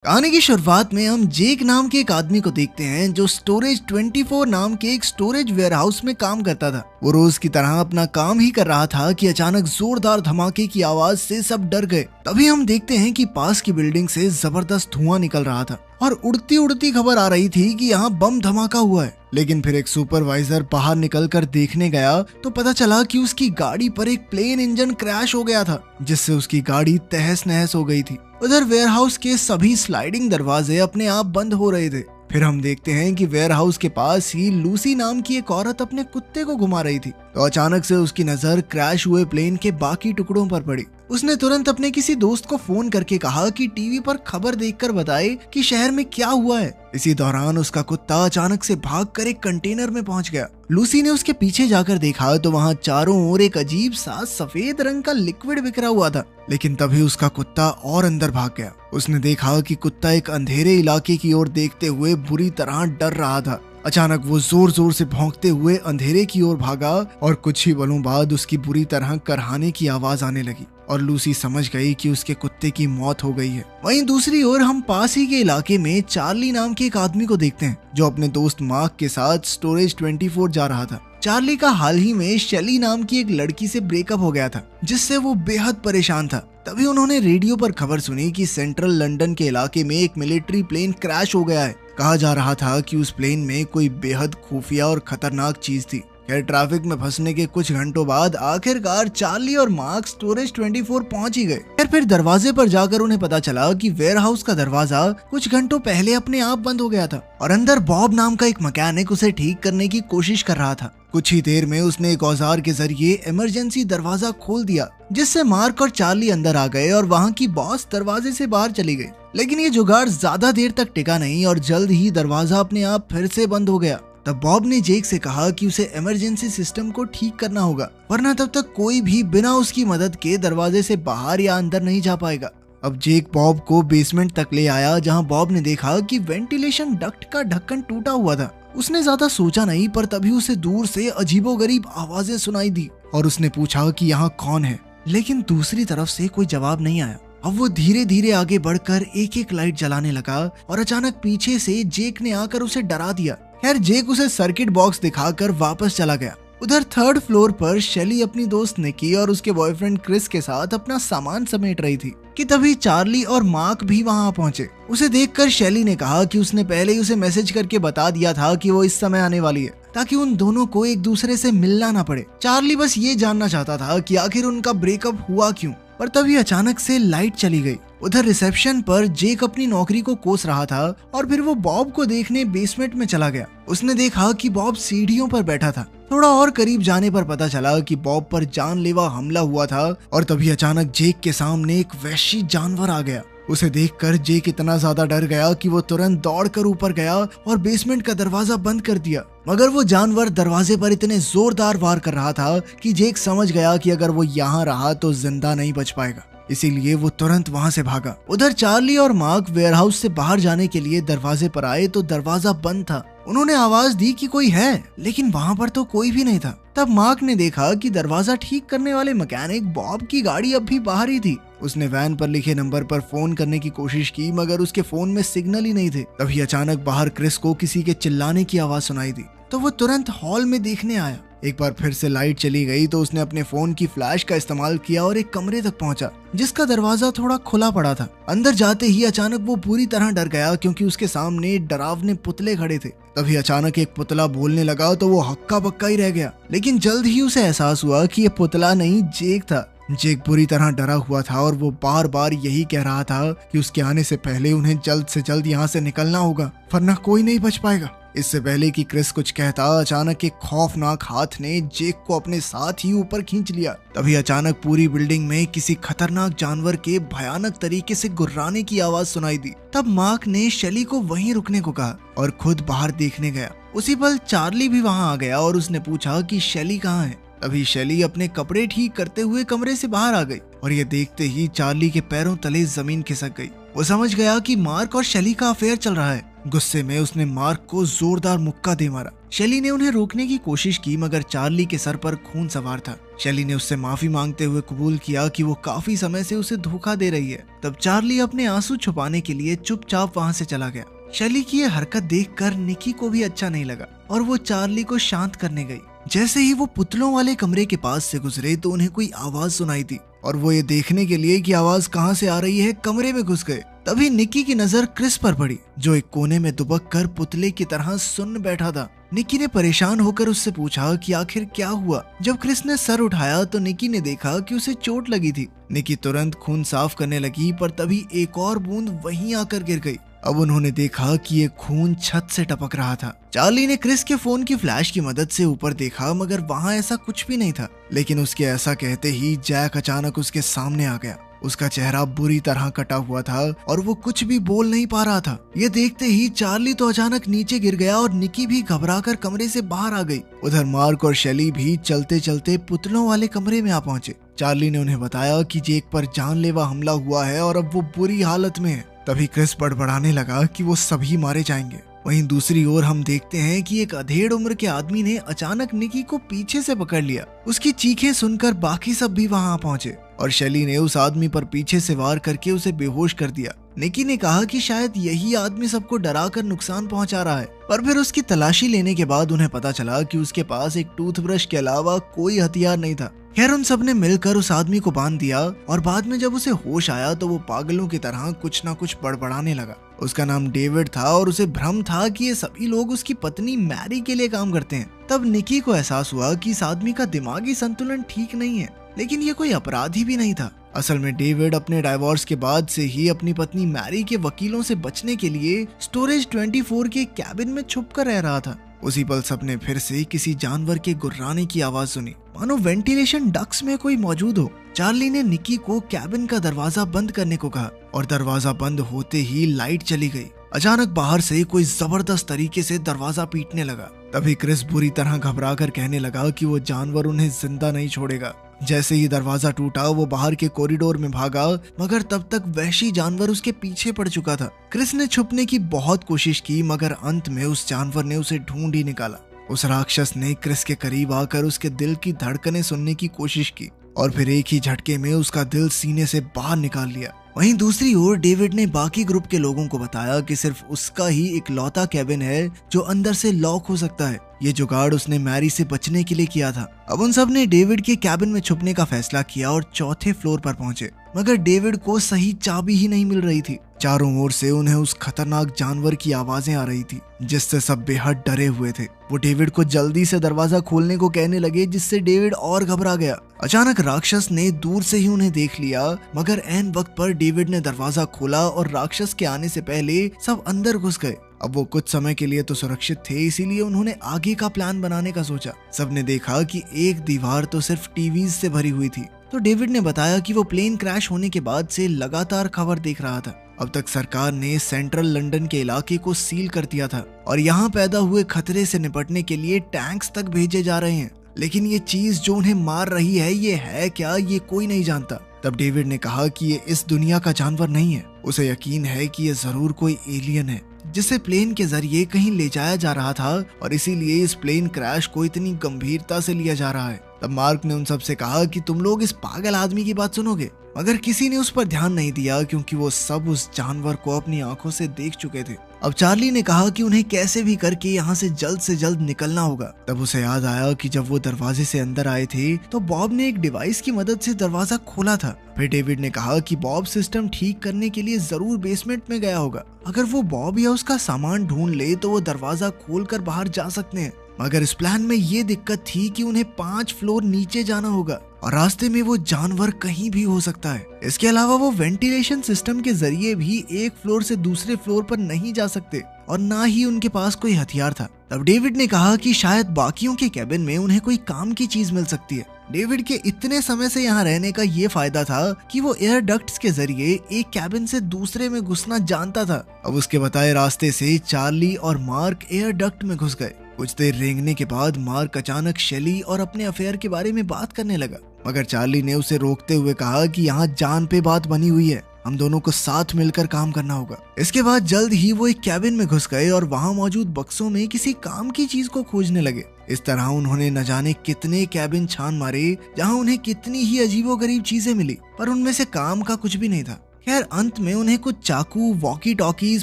कहानी की शुरुआत में हम जेक नाम के एक आदमी को देखते हैं जो स्टोरेज 24 नाम के एक स्टोरेज वेयरहाउस में काम करता था। वो रोज की तरह अपना काम ही कर रहा था कि अचानक जोरदार धमाके की आवाज से सब डर गए। तभी हम देखते हैं कि पास की बिल्डिंग से जबरदस्त धुआं निकल रहा था और उड़ती उड़ती खबर आ रही थी कि यहाँ बम धमाका हुआ है। लेकिन फिर एक सुपरवाइजर बाहर निकलकर देखने गया तो पता चला कि उसकी गाड़ी पर एक प्लेन इंजन क्रैश हो गया था, जिससे उसकी गाड़ी तहस नहस हो गई थी। उधर वेयरहाउस के सभी स्लाइडिंग दरवाजे अपने आप बंद हो रहे थे। फिर हम देखते हैं कि वेयरहाउस के पास ही लूसी नाम की एक औरत अपने कुत्ते को घुमा रही थी, तो अचानक से उसकी नजर क्रैश हुए प्लेन के बाकी टुकड़ों पर पड़ी। उसने तुरंत अपने किसी दोस्त को फोन करके कहा कि टीवी पर खबर देखकर बताए कि शहर में क्या हुआ है। इसी दौरान उसका कुत्ता अचानक से भागकर एक कंटेनर में पहुंच गया। लूसी ने उसके पीछे जाकर देखा तो वहां चारों ओर एक अजीब सा सफेद रंग का लिक्विड बिखरा हुआ था। लेकिन तभी उसका कुत्ता और अंदर भाग गया। उसने देखा कि कुत्ता एक अंधेरे इलाके की ओर देखते हुए बुरी तरह डर रहा था। अचानक वो जोर जोर से भौंकते हुए अंधेरे की ओर भागा और कुछ ही पलों बाद उसकी बुरी तरह करहाने की आवाज आने लगी और लूसी समझ गई कि उसके कुत्ते की मौत हो गई है। वहीं दूसरी ओर हम पास ही के इलाके में चार्ली नाम के एक आदमी को देखते हैं जो अपने दोस्त मार्क के साथ स्टोरेज 24 जा रहा था। चार्ली का हाल ही में शेली नाम की एक लड़की से ब्रेकअप हो गया था, जिससे वो बेहद परेशान था। तभी उन्होंने रेडियो पर खबर सुनी कि सेंट्रल लंदन के इलाके में एक मिलिट्री प्लेन क्रैश हो गया है। कहा जा रहा था कि उस प्लेन में कोई बेहद खुफिया और खतरनाक चीज थी। खैर, ट्रैफिक में फंसने के कुछ घंटों बाद आखिरकार चार्ली और मार्क स्टोरेज 24 पहुंच ही गए। फिर दरवाजे पर जाकर उन्हें पता चला कि वेयरहाउस का दरवाजा कुछ घंटों पहले अपने आप बंद हो गया था और अंदर बॉब नाम का एक मैकेनिक उसे ठीक करने की कोशिश कर रहा था। कुछ ही देर में उसने एक औजार के जरिए इमरजेंसी दरवाजा खोल दिया, जिससे मार्क और चार्ली अंदर आ गए और वहाँ की बॉस दरवाजे से बाहर चली गई। लेकिन ये जुगाड़ ज्यादा देर तक टिका नहीं और जल्द ही दरवाजा अपने आप फिर से बंद हो गया। तब बॉब ने जेक से कहा कि उसे इमरजेंसी सिस्टम को ठीक करना होगा, वरना तब तक कोई भी बिना उसकी मदद के दरवाजे से बाहर या अंदर नहीं जा पाएगा। अब जेक बॉब को बेसमेंट तक ले आया, जहां बॉब ने देखा कि वेंटिलेशन डक्ट का ढक्कन टूटा हुआ था। उसने ज्यादा सोचा नहीं, पर तभी उसे दूर से अजीबोगरीब आवाजें सुनाई दी और उसने पूछा कि यहाँ कौन है, लेकिन दूसरी तरफ से कोई जवाब नहीं आया। अब वो धीरे धीरे आगे बढ़कर एक एक लाइट जलाने लगा और अचानक पीछे से जेक ने आकर उसे डरा दिया। खैर, जेक उसे सर्किट बॉक्स दिखाकर वापस चला गया। उधर थर्ड फ्लोर पर शेली अपनी दोस्त निकी और उसके बॉयफ्रेंड क्रिस के साथ अपना सामान समेट रही थी कि तभी चार्ली और मार्क भी वहां पहुंचे। उसे देखकर शेली ने कहा कि उसने पहले ही उसे मैसेज करके बता दिया था कि वो इस समय आने वाली है, ताकि उन दोनों को एक दूसरे से मिलना ना पड़े। चार्ली बस ये जानना चाहता था कि आखिर उनका ब्रेकअप हुआ क्यों। पर तभी अचानक से लाइट चली गई। उधर रिसेप्शन पर जेक अपनी नौकरी को कोस रहा था और फिर वो बॉब को देखने बेसमेंट में चला गया। उसने देखा कि बॉब सीढ़ियों पर बैठा था। थोड़ा और करीब जाने पर पता चला कि बॉब पर जानलेवा हमला हुआ था और तभी अचानक जेक के सामने एक वहशी जानवर आ गया। उसे देखकर जेक इतना ज्यादा डर गया कि वो तुरंत दौड़कर ऊपर गया और बेसमेंट का दरवाजा बंद कर दिया। मगर वो जानवर दरवाजे पर इतने जोरदार वार कर रहा था कि जेक समझ गया कि अगर वो यहाँ रहा तो जिंदा नहीं बच पाएगा, इसीलिए वो तुरंत वहां से भागा। उधर चार्ली और मार्क वेयरहाउस से बाहर जाने के लिए दरवाजे पर आए तो दरवाजा बंद था। उन्होंने आवाज दी कि कोई है, लेकिन वहां पर तो कोई भी नहीं था। तब मार्क ने देखा कि दरवाजा ठीक करने वाले मैकेनिक बॉब की गाड़ी अब भी बाहर ही थी। उसने वैन पर लिखे नंबर पर फोन करने की कोशिश की, मगर उसके फोन में सिग्नल ही नहीं थे। तभी अचानक बाहर क्रिस को किसी के चिल्लाने की आवाज सुनाई दी, तो वो तुरंत हॉल में देखने आया। एक बार फिर से लाइट चली गई तो उसने अपने फोन की फ्लैश का इस्तेमाल किया और एक कमरे तक पहुंचा, जिसका दरवाजा थोड़ा खुला पड़ा था। अंदर जाते ही अचानक वो पूरी तरह डर गया, क्योंकि उसके सामने डरावने पुतले खड़े थे। तभी अचानक एक पुतला बोलने लगा तो वो हक्का बक्का ही रह गया। लेकिन जल्द ही उसे एहसास हुआ कि ये पुतला नहीं, जेक था। जेक बुरी तरह डरा हुआ था और वो बार बार यही कह रहा था कि उसके आने से पहले उन्हें जल्द से जल्द यहाँ से निकलना होगा, वरना कोई नहीं बच पाएगा। इससे पहले कि क्रिस कुछ कहता, अचानक एक खौफनाक हाथ ने जेक को अपने साथ ही ऊपर खींच लिया। तभी अचानक पूरी बिल्डिंग में किसी खतरनाक जानवर के भयानक तरीके से गुर्राने की आवाज सुनाई दी। तब मार्क ने शेली को वहीं रुकने को कहा और खुद बाहर देखने गया। उसी पल चार्ली भी वहां आ गया और उसने पूछा कि शेली कहाँ है। तभी शेली अपने कपड़े ठीक करते हुए कमरे से बाहर आ गई और ये देखते ही चार्ली के पैरों तले जमीन खिसक गई। वो समझ गया कि मार्क और शेली का अफेयर चल रहा है। गुस्से में उसने मार्क को जोरदार मुक्का दे मारा। शेली ने उन्हें रोकने की कोशिश की, मगर चार्ली के सर पर खून सवार था। शैली ने उससे माफी मांगते हुए कबूल किया कि वो काफी समय से उसे धोखा दे रही है। तब चार्ली अपने आंसू छुपाने के लिए चुपचाप वहाँ से चला गया। शैली की ये हरकत देखकर निकी को भी अच्छा नहीं लगा और वो चार्ली को शांत करने गई। जैसे ही वो पुतलों वाले कमरे के पास से गुजरे तो उन्हें कोई आवाज सुनाई दी और वो ये देखने के लिए कि आवाज कहाँ से आ रही है कमरे में घुस गए। तभी निकी की नजर क्रिस पर पड़ी, जो एक कोने में दुबक कर पुतले की तरह सुन बैठा था। निकी ने परेशान होकर उससे पूछा कि आखिर क्या हुआ। जब क्रिस ने सर उठाया तो निकी ने देखा कि उसे चोट लगी थी। निकी तुरंत खून साफ करने लगी, पर तभी एक और बूंद वहीं आकर गिर गई। अब उन्होंने देखा कि ये खून छत से टपक रहा था। चार्ली ने क्रिस के फोन की फ्लैश की मदद से ऊपर देखा, मगर वहाँ ऐसा कुछ भी नहीं था। लेकिन उसके ऐसा कहते ही जैक अचानक उसके सामने आ गया। उसका चेहरा बुरी तरह कटा हुआ था और वो कुछ भी बोल नहीं पा रहा था। ये देखते ही चार्ली तो अचानक नीचे गिर गया और निकी भी घबराकर कमरे से बाहर आ गई। उधर मार्क और शैली भी चलते चलते पुतलों वाले कमरे में आ पहुंचे। चार्ली ने उन्हें बताया कि जेक पर जानलेवा हमला हुआ है और अब वो बुरी हालत में है। तभी क्रिस बड़बड़ाने लगा कि वो सभी मारे जाएंगे। वहीं दूसरी ओर हम देखते हैं कि एक अधेड़ उम्र के आदमी ने अचानक निकी को पीछे से पकड़ लिया। उसकी चीखें सुनकर बाकी सब भी वहां पहुंचे और शैली ने उस आदमी पर पीछे से वार करके उसे बेहोश कर दिया। निकी ने कहा कि शायद यही आदमी सबको डराकर नुकसान पहुंचा रहा है, पर फिर उसकी तलाशी लेने के बाद उन्हें पता चला कि उसके पास एक टूथब्रश के अलावा कोई हथियार नहीं था। खैर उन सब ने मिलकर उस आदमी को बांध दिया और बाद में जब उसे होश आया तो वो पागलों की तरह कुछ ना कुछ बड़बड़ाने लगा। उसका नाम डेविड था और उसे भ्रम था कि ये सभी लोग उसकी पत्नी मैरी के लिए काम करते हैं। तब निकी को एहसास हुआ कि इस आदमी का दिमागी संतुलन ठीक नहीं है, लेकिन ये कोई अपराधी भी नहीं था। असल में डेविड अपने डाइवोर्स के बाद से ही अपनी पत्नी मैरी के वकीलों से बचने के लिए स्टोरेज 24 के कैबिन में छुप कर रह रहा था। उसी पल सबने फिर से किसी जानवर के गुर्राने की आवाज सुनी, मानो वेंटिलेशन डक्ट्स में कोई मौजूद हो। चार्ली ने निकी को कैबिन का दरवाजा बंद करने को कहा और दरवाजा बंद होते ही लाइट चली गई। अचानक बाहर से कोई जबरदस्त तरीके से दरवाजा पीटने लगा। तभी क्रिस बुरी तरह घबरा कर कहने लगा कि वो जानवर उन्हें जिंदा नहीं छोड़ेगा। जैसे ही दरवाजा टूटा वो बाहर के कॉरिडोर में भागा, मगर तब तक वहशी जानवर उसके पीछे पड़ चुका था। क्रिस ने छुपने की बहुत कोशिश की, मगर अंत में उस जानवर ने उसे ढूंढ ही निकाला। उस राक्षस ने क्रिस के करीब आकर उसके दिल की धड़कनें सुनने की कोशिश की और फिर एक ही झटके में उसका दिल सीने से बाहर निकाल लिया। वहीं दूसरी ओर डेविड ने बाकी ग्रुप के लोगों को बताया कि सिर्फ उसका ही इकलौता कैबिन है जो अंदर से लॉक हो सकता है। ये जुगाड़ उसने मैरी से बचने के लिए किया था। अब उन सब ने डेविड के कैबिन में छुपने का फैसला किया और चौथे फ्लोर पर पहुंचे, मगर डेविड को सही चाबी ही नहीं मिल रही थी। चारों ओर से उन्हें उस खतरनाक जानवर की आवाजें आ रही थी, जिससे सब बेहद डरे हुए थे। वो डेविड को जल्दी से दरवाजा खोलने को कहने लगे, जिससे डेविड और घबरा गया। अचानक राक्षस ने दूर से ही उन्हें देख लिया, मगर ऐन वक्त पर डेविड ने दरवाजा खोला और राक्षस के आने से पहले सब अंदर घुस गए। अब वो कुछ समय के लिए तो सुरक्षित थे, इसीलिए उन्होंने आगे का प्लान बनाने का सोचा। सबने देखा कि एक दीवार तो सिर्फ टीवीज से भरी हुई थी। तो डेविड ने बताया कि वो प्लेन क्रैश होने के बाद से लगातार खबर देख रहा था। अब तक सरकार ने सेंट्रल लंदन के इलाके को सील कर दिया था और यहाँ पैदा हुए खतरे से निपटने के लिए टैंक्स तक भेजे जा रहे हैं, लेकिन ये चीज जो उन्हें मार रही है ये है क्या, ये कोई नहीं जानता। तब डेविड ने कहा कि ये इस दुनिया का जानवर नहीं है। उसे यकीन है कि ये जरूर कोई एलियन है जिसे प्लेन के जरिए कहीं ले जाया जा रहा था और इसीलिए इस प्लेन क्रैश को इतनी गंभीरता से लिया जा रहा है। तब मार्क ने उन सब से कहा कि तुम लोग इस पागल आदमी की बात सुनोगे, मगर किसी ने उस पर ध्यान नहीं दिया क्योंकि वो सब उस जानवर को अपनी आंखों से देख चुके थे। अब चार्ली ने कहा कि उन्हें कैसे भी करके यहाँ से जल्द निकलना होगा। तब उसे याद आया कि जब वो दरवाजे से अंदर आए थे तो बॉब ने एक डिवाइस की मदद से दरवाजा खोला था। फिर डेविड ने कहा कि बॉब सिस्टम ठीक करने के लिए जरूर बेसमेंट में गया होगा। अगर वो बॉब या उसका सामान ढूंढ ले तो वो दरवाजा खोलकर बाहर जा सकते हैं, मगर इस प्लान में ये दिक्कत थी कि उन्हें 5 फ्लोर नीचे जाना होगा और रास्ते में वो जानवर कहीं भी हो सकता है। इसके अलावा वो वेंटिलेशन सिस्टम के जरिए भी एक फ्लोर से दूसरे फ्लोर पर नहीं जा सकते और ना ही उनके पास कोई हथियार था। तब डेविड ने कहा कि शायद बाकियों के कैबिन में उन्हें कोई काम की चीज मिल सकती है। डेविड के इतने समय से यहाँ रहने का ये फायदा था कि वो एयर डक्ट्स के जरिए एक कैबिन से दूसरे में घुसना जानता था। अब उसके बताए रास्ते से चार्ली और मार्क एयर डक्ट में घुस गए। कुछ देर रेंगने के बाद मार्क अचानक शैली और अपने अफेयर के बारे में बात करने लगा, मगर चार्ली ने उसे रोकते हुए कहा कि यहाँ जान पे बात बनी हुई है। हम दोनों को साथ मिलकर काम करना होगा। इसके बाद जल्द ही वो एक कैबिन में घुस गए और वहाँ मौजूद बक्सों में किसी काम की चीज को खोजने लगे। इस तरह उन्होंने न जाने कितने कैबिन छान मारे जहाँ उन्हें कितनी ही अजीबोगरीब चीजें मिली, पर उनमें से काम का कुछ भी नहीं था। खैर अंत में उन्हें कुछ चाकू, वॉकी टॉकीज,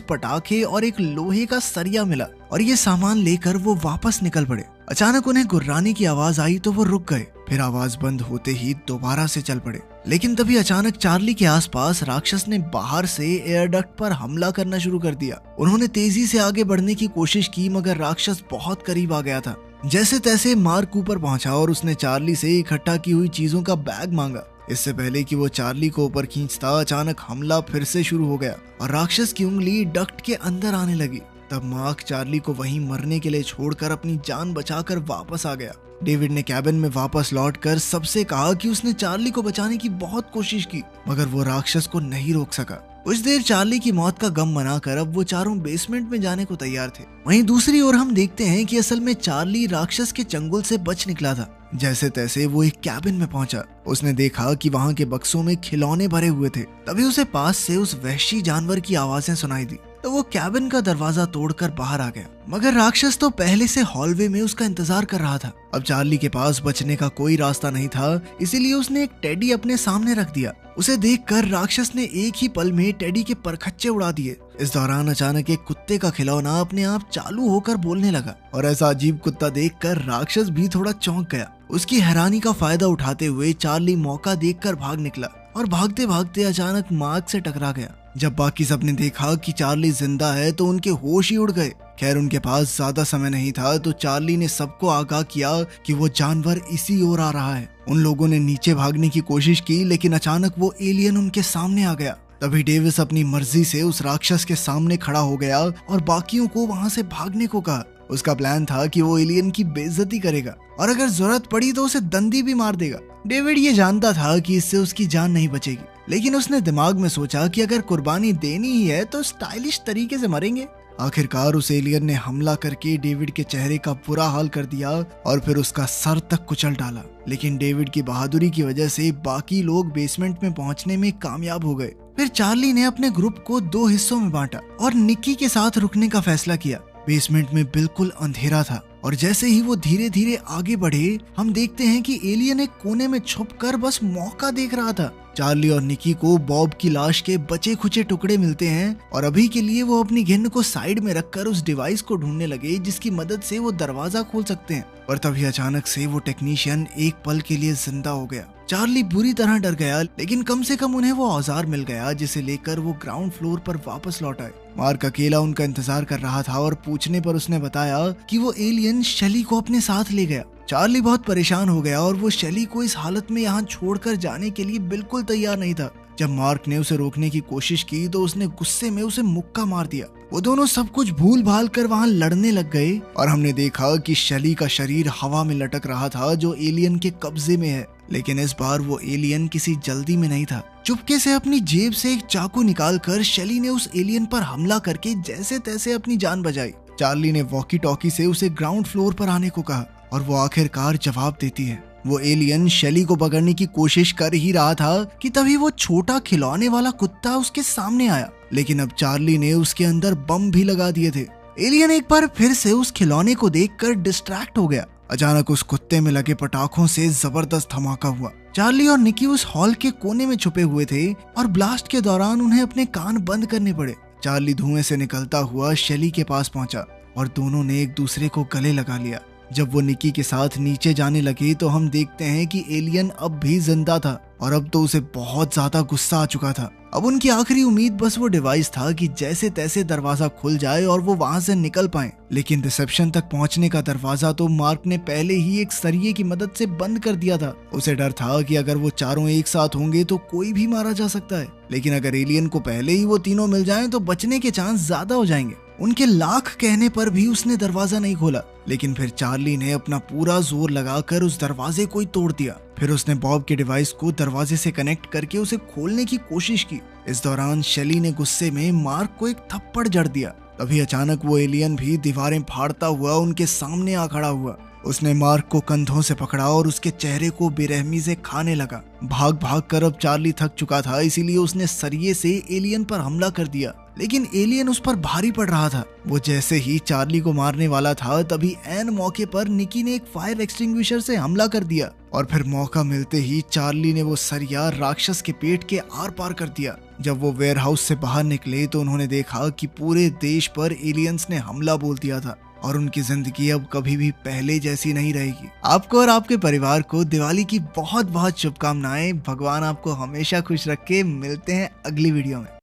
पटाखे और एक लोहे का सरिया मिला और ये सामान लेकर वो वापस निकल पड़े। अचानक उन्हें गुर्राने की आवाज आई तो वो रुक गए, फिर आवाज बंद होते ही दोबारा से चल पड़े। लेकिन तभी अचानक चार्ली के आसपास राक्षस ने बाहर से एयर डक्ट पर हमला करना शुरू कर दिया। उन्होंने तेजी से आगे बढ़ने की कोशिश की मगर राक्षस बहुत करीब आ गया था। जैसे तैसे मार्क ऊपर पहुंचा और उसने चार्ली से इकट्ठा की हुई चीजों का बैग मांगा। इससे पहले कि वो चार्ली को ऊपर खींचता अचानक हमला फिर से शुरू हो गया और राक्षस की उंगली डक्ट के अंदर आने लगी। तब मार्क चार्ली को वहीं मरने के लिए छोड़कर अपनी जान बचाकर वापस आ गया। डेविड ने कैबिन में वापस लौटकर सबसे कहा कि उसने चार्ली को बचाने की बहुत कोशिश की मगर वो राक्षस को नहीं रोक सका। कुछ देर चार्ली की मौत का गम मनाकर अब वो चारों बेसमेंट में जाने को तैयार थे। वहीं दूसरी ओर हम देखते हैं कि असल में चार्ली राक्षस के चंगुल से बच निकला था। जैसे तैसे वो एक कैबिन में पहुंचा। उसने देखा कि वहां के बक्सों में खिलौने भरे हुए थे। तभी उसे पास से उस वहशी जानवर की आवाजें सुनाई दी तो वो कैबिन का दरवाजा तोड़कर बाहर आ गया। मगर राक्षस तो पहले से हॉलवे में उसका इंतजार कर रहा था। अब चार्ली के पास बचने का कोई रास्ता नहीं था, इसीलिए उसने एक टेडी अपने सामने रख दिया। उसे देखकर राक्षस ने एक ही पल में टेडी के परखच्चे उड़ा दिए। इस दौरान अचानक एक कुत्ते का खिलौना अपने आप चालू होकर बोलने लगा और ऐसा अजीब कुत्ता देखकर राक्षस भी थोड़ा चौंक गया। उसकी हैरानी का फायदा उठाते हुए चार्ली मौका देखकर भाग निकला और भागते भागते अचानक मार्क से टकरा गया। जब बाकी सबने देखा कि चार्ली जिंदा है तो उनके होश ही उड़ गए। खैर उनके पास ज्यादा समय नहीं था तो चार्ली ने सबको आगाह किया कि वो जानवर इसी ओर आ रहा है। उन लोगों ने नीचे भागने की कोशिश की लेकिन अचानक वो एलियन उनके सामने आ गया। तभी डेविस अपनी मर्जी से उस राक्षस के सामने खड़ा हो गया और बाकियों को वहां से भागने को कहा। उसका प्लान था कि वो एलियन की बेइज्जती करेगा और अगर जरूरत पड़ी तो उसे दंडी भी मार देगा। डेविड ये जानता था कि इससे उसकी जान नहीं बचेगी, लेकिन उसने दिमाग में सोचा कि अगर कुर्बानी देनी ही है तो स्टाइलिश तरीके से मरेंगे। आखिरकार उस एलियन ने हमला करके डेविड के चेहरे का बुरा हाल कर दिया और फिर उसका सर तक कुचल डाला। लेकिन डेविड की बहादुरी की वजह से बाकी लोग बेसमेंट में पहुंचने में कामयाब हो गए। फिर चार्ली ने अपने ग्रुप को 2 हिस्सों में बांटा और निक्की के साथ रुकने का फैसला किया। बेसमेंट में बिल्कुल अंधेरा था और जैसे ही वो धीरे धीरे आगे बढ़े हम देखते हैं कि एलियन एक कोने में छुपकर बस मौका देख रहा था। चार्ली और निकी को बॉब की लाश के बचे खुचे टुकड़े मिलते हैं और अभी के लिए वो अपनी घिन को साइड में रखकर उस डिवाइस को ढूंढने लगे जिसकी मदद से वो दरवाजा खोल सकते हैं। और तभी अचानक से वो टेक्नीशियन एक पल के लिए जिंदा हो गया। चार्ली बुरी तरह डर गया लेकिन कम से कम उन्हें वो औजार मिल गया जिसे लेकर वो ग्राउंड फ्लोर पर वापस लौट आए। मार्क अकेला उनका इंतजार कर रहा था और पूछने पर उसने बताया कि वो एलियन शेली को अपने साथ ले गया। चार्ली बहुत परेशान हो गया और वो शेली को इस हालत में यहाँ छोड़कर जाने के लिए बिल्कुल तैयार नहीं था। जब मार्क ने उसे रोकने की कोशिश की तो उसने गुस्से में उसे मुक्का मार दिया। वो दोनों सब कुछ भूल भाल कर वहाँ लड़ने लग गए और हमने देखा कि शेली का शरीर हवा में लटक रहा था जो एलियन के कब्जे में है। लेकिन इस बार वो एलियन किसी जल्दी में नहीं था। चुपके से अपनी जेब से एक चाकू निकालकर शेली ने उस एलियन पर हमला करके जैसे तैसे अपनी जान बचाई। चार्ली ने वॉकी टॉकी से उसे ग्राउंड फ्लोर पर आने को कहा और वो आखिरकार जवाब देती है। वो एलियन शेली को पकड़ने की कोशिश कर ही रहा था कि तभी वो छोटा खिलौने वाला कुत्ता उसके सामने आया। लेकिन अब चार्ली ने उसके अंदर बम भी लगा दिए थे। एलियन एक बार फिर से उस खिलौने को देखकर डिस्ट्रैक्ट हो गया। अचानक उस कुत्ते में लगे पटाखों से जबरदस्त धमाका हुआ। चार्ली और निकी उस हॉल के कोने में छुपे हुए थे और ब्लास्ट के दौरान उन्हें अपने कान बंद करने पड़े। चार्ली धुएं से निकलता हुआ शेली के पास पहुंचा और दोनों ने एक दूसरे को गले लगा लिया। जब वो निकी के साथ नीचे जाने लगे तो हम देखते हैं कि एलियन अब भी जिंदा था और अब तो उसे बहुत ज्यादा गुस्सा आ चुका था। अब उनकी आखिरी उम्मीद बस वो डिवाइस था कि जैसे तैसे दरवाजा खुल जाए और वो वहां से निकल पाए। लेकिन रिसेप्शन तक पहुंचने का दरवाजा तो मार्क ने पहले ही एक सरिये की मदद से बंद कर दिया था। उसे डर था कि अगर वो चारों एक साथ होंगे तो कोई भी मारा जा सकता है। लेकिन अगर एलियन को पहले ही वो तीनों मिल जाएं तो बचने के चांस ज्यादा हो जाएंगे। उनके लाख कहने पर भी उसने दरवाजा नहीं खोला। लेकिन फिर चार्ली ने अपना पूरा जोर लगाकर उस दरवाजे को ही तोड़ दिया। फिर उसने बॉब के डिवाइस को दरवाजे से कनेक्ट करके उसे खोलने की कोशिश की। इस दौरान शेली ने गुस्से में मार्क को एक थप्पड़ जड़ दिया। तभी अचानक वो एलियन भी दीवारें फाड़ता हुआ उनके सामने आ खड़ा हुआ। उसने मार्क को कंधों से पकड़ा और उसके चेहरे को बेरहमी से खाने लगा। भाग भाग कर अब चार्ली थक चुका था, इसीलिए उसने सरिये से एलियन पर हमला कर दिया, लेकिन एलियन उस पर भारी पड़ रहा था। वो जैसे ही चार्ली को मारने वाला था तभी ऐन मौके पर निकी ने एक फायर एक्सटिंग्विशर से हमला कर दिया और फिर मौका मिलते ही चार्ली ने वो सरिया राक्षस के पेट के आर पार कर दिया। जब वो वेयरहाउस से बाहर निकले तो उन्होंने देखा कि पूरे देश पर एलियंस ने हमला बोल दिया था और उनकी जिंदगी अब कभी भी पहले जैसी नहीं रहेगी। आपको और आपके परिवार को दिवाली की बहुत बहुत शुभकामनाएं। भगवान आपको हमेशा खुश रखे। मिलते हैं अगली वीडियो में।